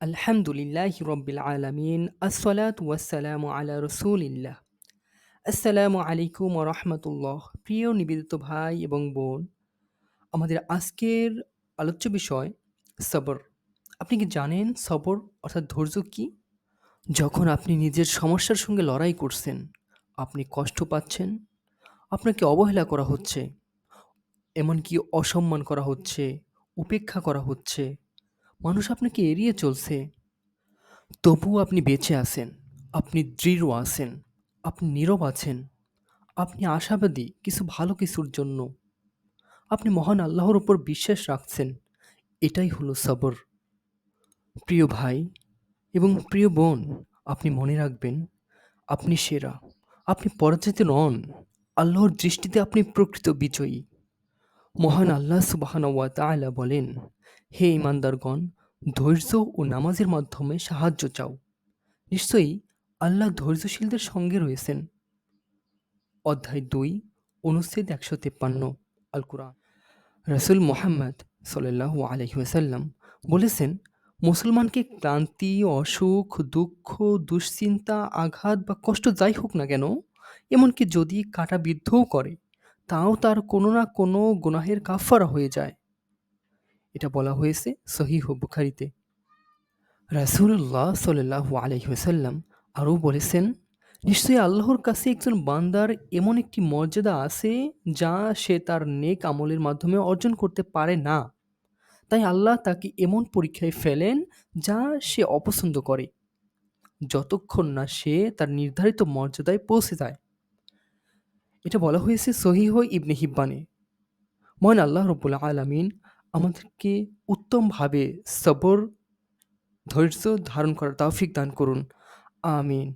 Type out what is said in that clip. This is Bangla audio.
আলহামদুলিল্লাহি রব্বিল আলামিন আসসালাতু ওয়াসসালামু আলা রাসূলিল্লাহ। আসসালামু আলাইকুম ওয়া রাহমাতুল্লাহ। প্রিয় নিবেদিত ভাই এবং বোন, আমাদের আজকের আলোচ্য বিষয় সবর। আপনি কি জানেন সবর অর্থাৎ ধৈর্য কি? যখন আপনি নিজের সমস্যার সঙ্গে লড়াই করছেন, আপনি কষ্ট পাচ্ছেন, আপনাকে অবহেলা করা হচ্ছে, এমনকি অসম্মান করা হচ্ছে, উপেক্ষা করা হচ্ছে, মানুষ আপনাকে এড়িয়ে চলছে, তবুও আপনি বেঁচে আছেন, আপনি দৃঢ় আছেন, আপনি নীরব আছেন, আপনি আশাবাদী কিছু ভালো কিছুর জন্য, আপনি মহান আল্লাহর উপর বিশ্বাস রাখছেন। এটাই হলো সবর। প্রিয় ভাই এবং প্রিয় বোন, আপনি মনে রাখবেন, আপনি সেরা, আপনি পরাজিত নন। আল্লাহর দৃষ্টিতে আপনি প্রকৃত বিজয়ী। মহান আল্লাহ সুবহানাহু ওয়া তাআলা বলেন, হে ঈমানদারগণ, ধৈর্য ও নামাজের মাধ্যমে সাহায্য চাও। নিশ্চয়ই আল্লাহ ধৈর্যশীলদের সঙ্গে রয়েছেন। অধ্যায় ২, অনুচ্ছেদ ১৫৩ আল কুরআন। রাসূল মুহাম্মদ সাল্লাল্লাহু আলাইহি ওয়াসাল্লাম বলেছেন, মুসলমানকে ক্লান্তি, অসুখ, দুঃখ, দুশ্চিন্তা, আঘাত বা কষ্ট যাই হোক না কেন, এমনকি যদি কাঁটাবিদ্ধও করে, তাও তার কোনো না কোনো গুনাহের কাফারা হয়ে যায়। এটা বলা হয়েছে সহিহ বুখারীতে। রাসূলুল্লাহ সাল্লাল্লাহু আলাইহি ওয়াসাল্লাম আরও বলেছেন, নিশ্চয়ই আল্লাহর কাছে একজন বান্দার এমন একটি মর্যাদা আছে যা সে তার নেক আমলের মাধ্যমে অর্জন করতে পারে না। তাই আল্লাহ তাকে এমন পরীক্ষায় ফেলেন যা সে অপছন্দ করে, যতক্ষণ না সে তার নির্ধারিত মর্যাদায় পৌঁছে যায়। এটা বলা হয়েছে সহিহ ইবনে হিব্বানে। মহান আল্লাহ রব্বুল আলামিন আমাদেরকে উত্তমভাবে সবর, ধৈর্য ধারণ করার তৌফিক দান করুন। আমিন।